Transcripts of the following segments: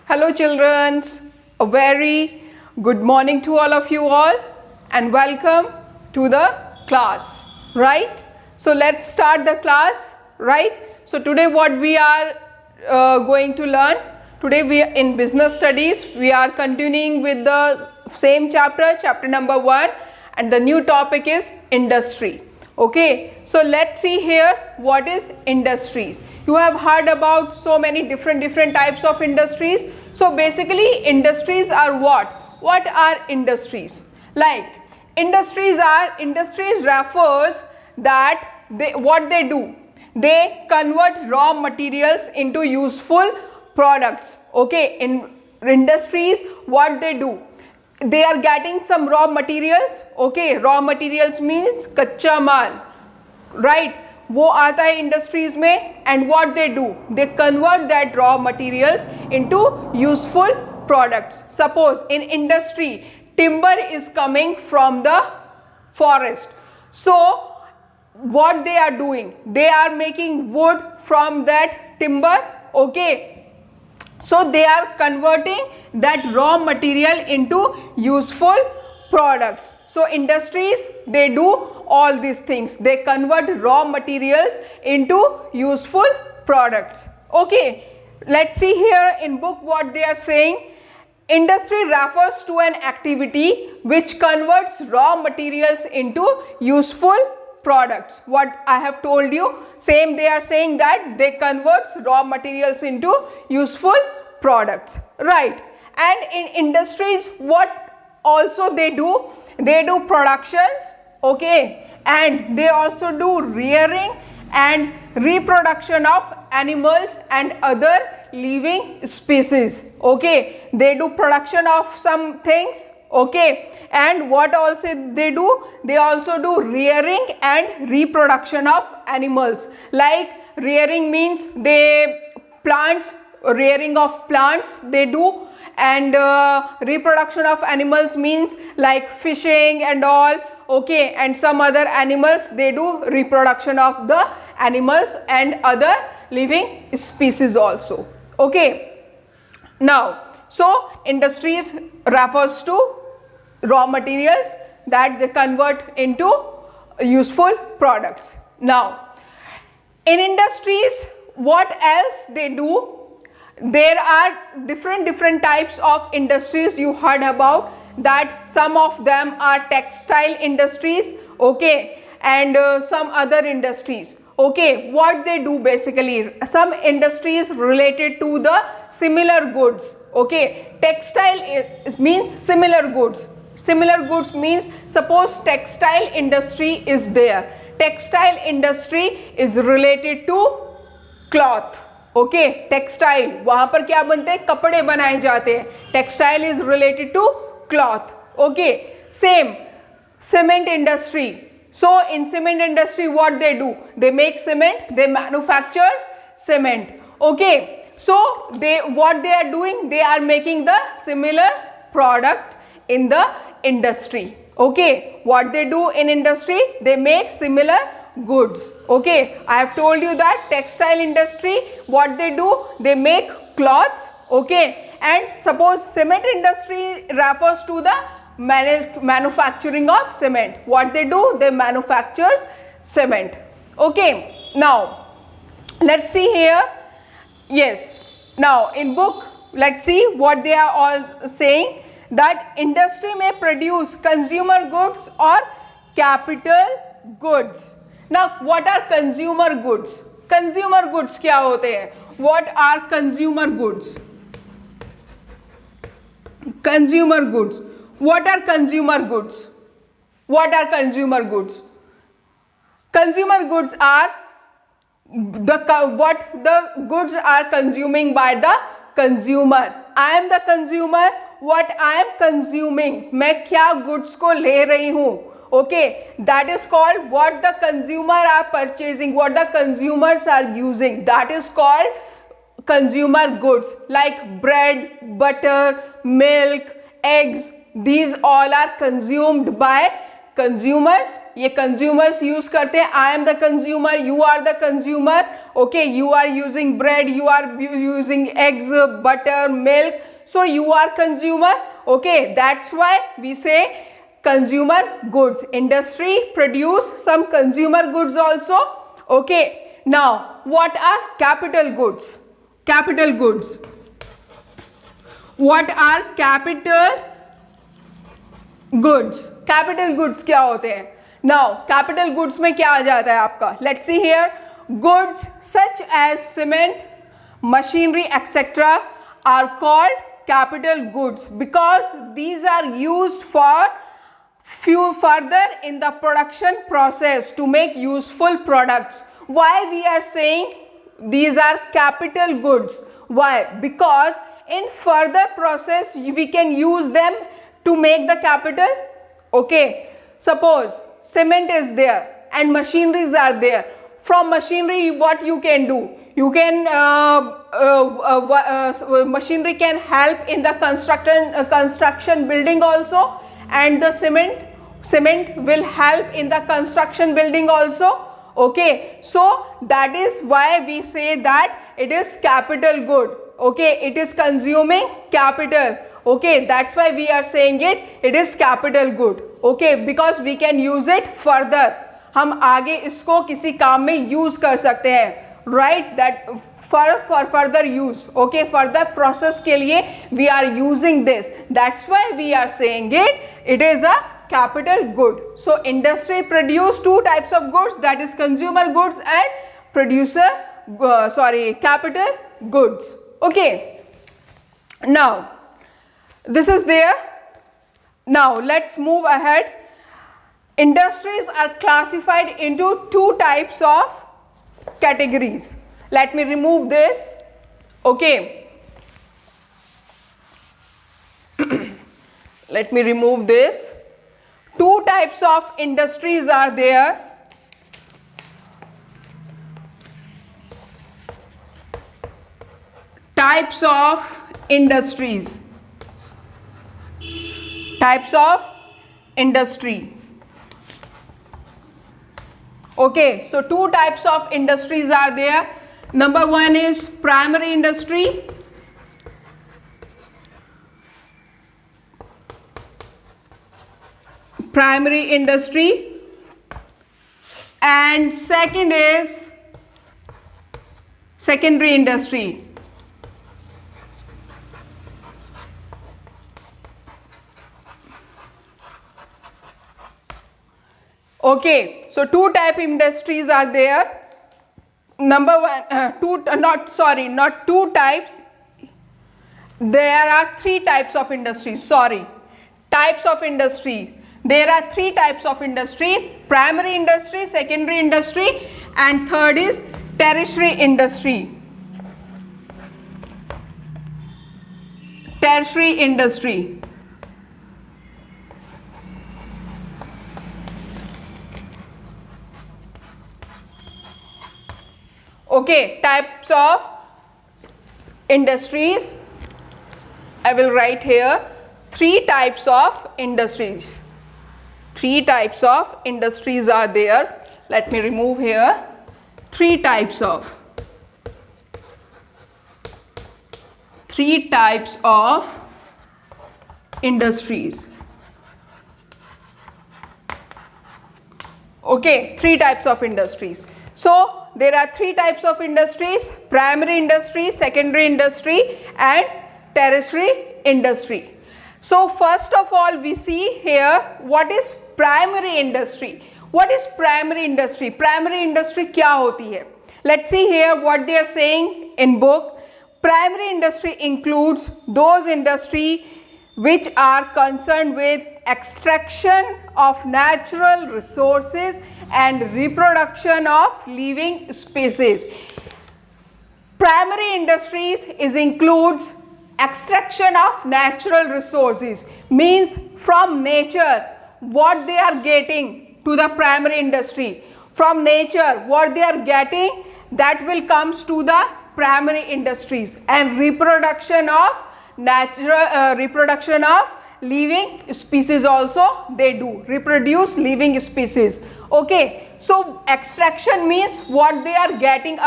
Hello children, a very good morning to all of you all and welcome to the class, right? So let's start the class, right? So today what we are going to learn, today we are in business studies, we are continuing with the same chapter, chapter number 1, and the new topic is industry. Okay, so let's see here what is industries. You have heard about so many different types of industries. So basically industries are what? What are industries? Like industries refers that what they do. They convert raw materials into useful products. Okay, in industries what they do? They are getting some raw materials. Okay, raw materials means कच्चा माल, right? वो आता है industries में and what they do? They convert that raw materials into useful products. Suppose in industry timber is coming from the forest. So what they are doing? They are making wood from that timber. Okay. So they are converting that raw material into useful products. So industries, they do all these things. They convert raw materials into useful products. Okay, let's see here in book what they are saying. Industry refers to an activity which converts raw materials into useful products. What I have told you, same they are saying that they converts raw materials into useful products, right? And in industries what also they do productions, okay, and they also do rearing and reproduction of animals and other living species. Okay, they do production of some things. Okay, and what also they do? They also do rearing and reproduction of animals. Like rearing means rearing of plants they do, and reproduction of animals means like fishing and all. Okay, and some other animals they do reproduction of the animals and other living species also. Okay, now so industries refers to raw materials that they convert into useful products. Now in industries what else they do? There are different types of industries you heard about, that some of them are textile industries, okay, and some other industries. Okay, what they do basically, some industries related to the similar goods. Okay, textile means similar goods. Similar goods means suppose textile industry is there. Textile industry is related to cloth. Okay, textile वहां पर क्या बनते हैं? कपड़े बनाए जाते हैं. Textile is related to cloth. Okay, same cement industry. So in cement industry what they do? They make cement, they manufactures cement. Okay, so they what they are doing? They are making the similar product in the industry. Okay, what they do in industry? They make similar goods. Okay, I have told you that textile industry what they do? They make cloths. Okay, and suppose cement industry refers to the manufacturing of cement. What they do? They manufactures cement. Okay, now let's see here. Yes, now in book let's see what they are all saying, that industry may produce consumer goods or capital goods. Now what are consumer goods? Consumer goods क्या होते हैं? What are consumer goods? Consumer goods. What are consumer goods? What are consumer goods? Consumer goods are what the goods are consuming by the consumer. I am the consumer. What I am consuming, मैं क्या goods को ले रही हूँ. Okay, that is called what the consumer are purchasing, what the consumers are using. That is called consumer goods, like bread, butter, milk, eggs. These all are consumed by consumers, ये consumers use करते हैं. I am the consumer, you are the consumer. Okay, you are using bread, you are using eggs, butter, milk, so you are consumer. Okay, that's why we say consumer goods. Industry produce some consumer goods also. Okay, now what are capital goods? Capital goods. What are capital goods? Capital goods क्या होते हैं? Now capital goods में क्या आ जाता है आपका? Let's see here. Goods such as cement, machinery, etc. are called capital goods because these are used for few further in the production process to make useful products. Why we are saying these are capital goods? Why? Because in further process we can use them to make the capital. Okay, suppose cement is there and machineries are there. From machinery what you can do? You can machinery can help in the construction building also, and the cement will help in the construction building also. Okay, so that is why we say that it is capital good. Okay, it is consuming capital. Okay, that's why we are saying it is capital good. Okay, because we can use it further. हम आगे इसको किसी काम में use कर सकते हैं. Right, that for further use. Okay, further process के लिए we are using this. That's why we are saying it is a capital good. So industry produce two types of goods, that is consumer goods and capital goods. Okay, now this is there. Now let's move ahead. Industries are classified into two types of categories. Let me remove this. Okay. Let me remove this. Two types of industries are there. Types of industries. Types of industry. Okay, so two types of industries are there. Number one is primary industry. Primary industry. And second is secondary industry. Okay, so two type industries are there. Number one, not two types. There are three types of industries. Types of industry. There are three types of industries: primary industry, secondary industry, and third is tertiary industry. Tertiary industry. Okay, types of industries. I will write here three types of industries. Three types of industries are there. Let me remove here. Three types of industries. Okay, three types of industries. So there are three types of industries: primary industry, secondary industry, and tertiary industry. So first of all, we see here what is primary industry. What is primary industry? Primary industry क्या होती है? Let's see here what they are saying in book. Primary industry includes those industry which are concerned with extraction of natural resources and reproduction of living species. Primary industries includes extraction of natural resources, means from nature what they are getting to the primary industry. From nature what they are getting, that will comes to the primary industries. And reproduction of living species also they do, reproduce living species. Okay, so extraction means what they are getting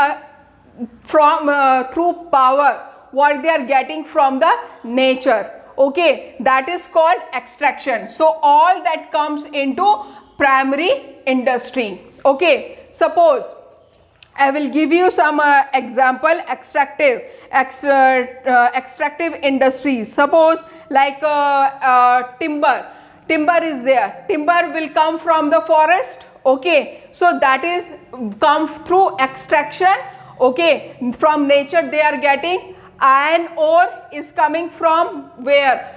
from through power, what they are getting from the nature. Okay, that is called extraction. So all that comes into primary industry. Okay, suppose I will give you some example. Extractive industries. Suppose like timber is there. Timber will come from the forest. Okay, so that is come through extraction. Okay, from nature they are getting. Iron ore is coming from where?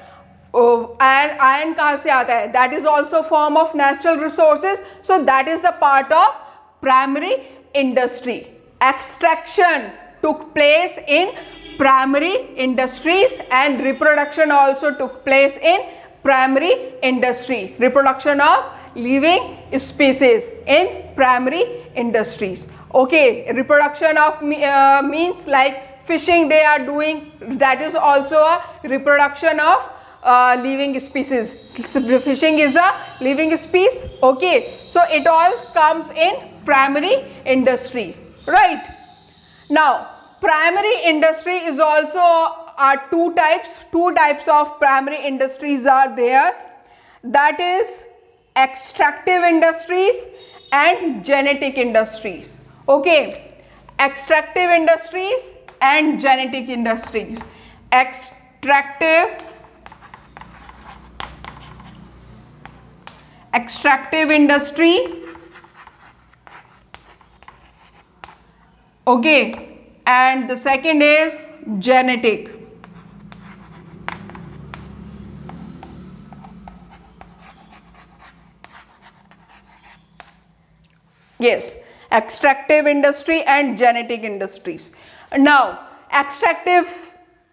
Iron कहाँ से आता है? That is also form of natural resources. So that is the part of primary industry. Extraction took place in primary industries and reproduction also took place in primary industry. Reproduction of living species in primary industries. Okay, reproduction of means like fishing they are doing, that is also a reproduction of living species. Fishing is a living species. Okay, so it all comes in primary industry, right? Now primary industry is also two types of primary industries are there, that is extractive industries and genetic industries. Okay, extractive industries and genetic industries. Extractive industry, okay, and the second is genetic. Yes, extractive industry and genetic industries. Now extractive,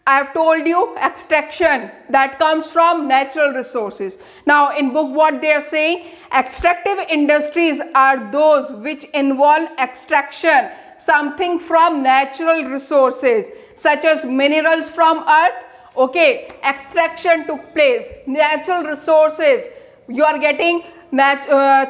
I have told you, extraction that comes from natural resources. Now in book what they are saying, extractive industries are those which involve extraction something from natural resources such as minerals from earth. Okay, extraction took place, natural resources, you are getting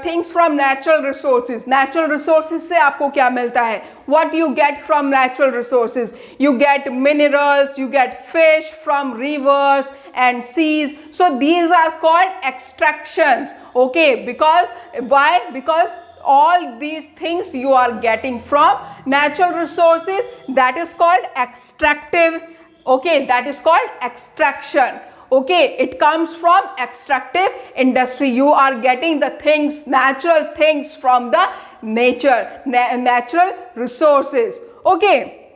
things from natural resources. Natural resources से आपको क्या मिलता है? What you get from natural resources? You get minerals, you get fish from rivers and seas. So these are called extractions. Okay, because why? Because all these things you are getting from natural resources, that is called extractive. Okay, that is called extraction. Okay, it comes from extractive industry. You are getting the things, natural things from the nature, natural resources. Okay,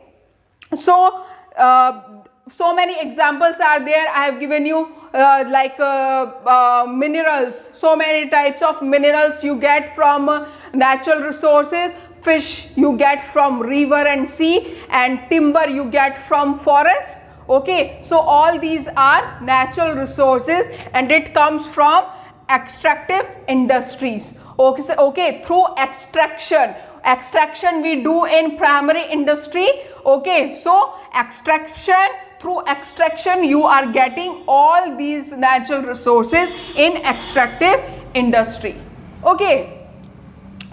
so so many examples are there. I have given you like minerals. So many types of minerals you get from natural resources. Fish you get from river and sea, and timber you get from forest. Okay, so all these are natural resources and it comes from extractive industries. Okay, so, okay, through extraction we do in primary industry. Okay, so through extraction you are getting all these natural resources in extractive industry. Okay,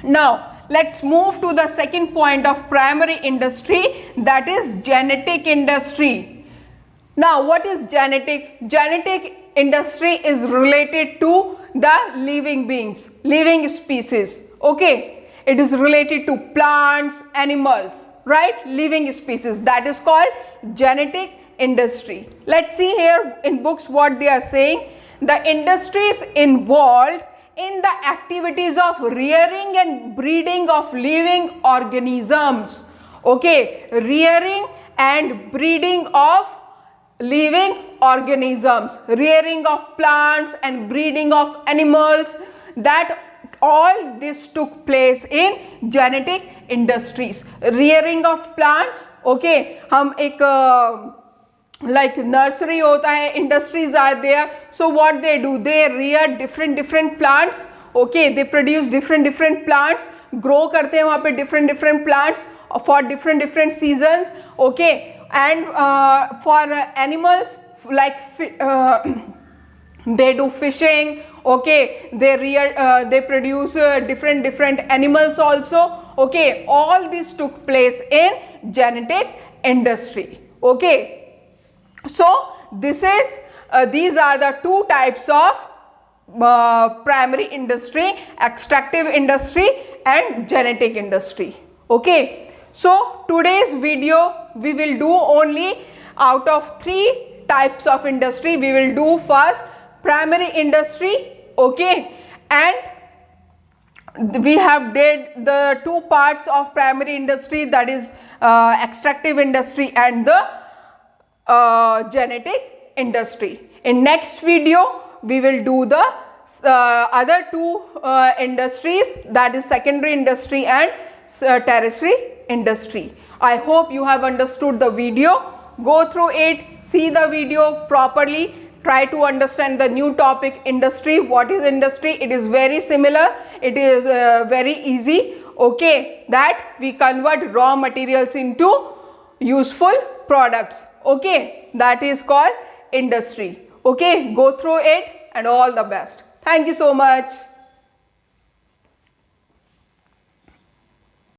now let's move to the second point of primary industry, that is genetic industry. Now what is genetic? Genetic industry is related to the living beings, living species. Okay, it is related to plants, animals, right? Living species, that is called genetic industry. Let's see here in books what they are saying. The industries involved in the activities of rearing and breeding of living organisms. Okay, rearing and breeding of living organisms, rearing of plants and breeding of animals, that all this took place in genetic industries. Rearing of plants, okay, हम एक like nursery होता है, industries are there. So what they do, they rear different plants. Okay, they produce different plants, grow करते हैं वहाँ पे different plants for different seasons. Okay, and for animals like they do fishing, okay, they produce different animals also, okay. All this took place in genetic industry, okay. So this is these are the two types of primary industry: extractive industry and genetic industry, okay. So today's video we will do only out of 3 types of industry. We will do first primary industry, okay, and we have did the 2 parts of primary industry, that is extractive industry and the genetic industry. In next video we will do the other 2 industries, that is secondary industry and tertiary industry. I hope you have understood the video. Go through it, see the video properly, try to understand the new topic industry. What is industry? It is very similar, it is very easy, okay, that we convert raw materials into useful products, okay, that is called industry, okay. Go through it and all the best. Thank you so much.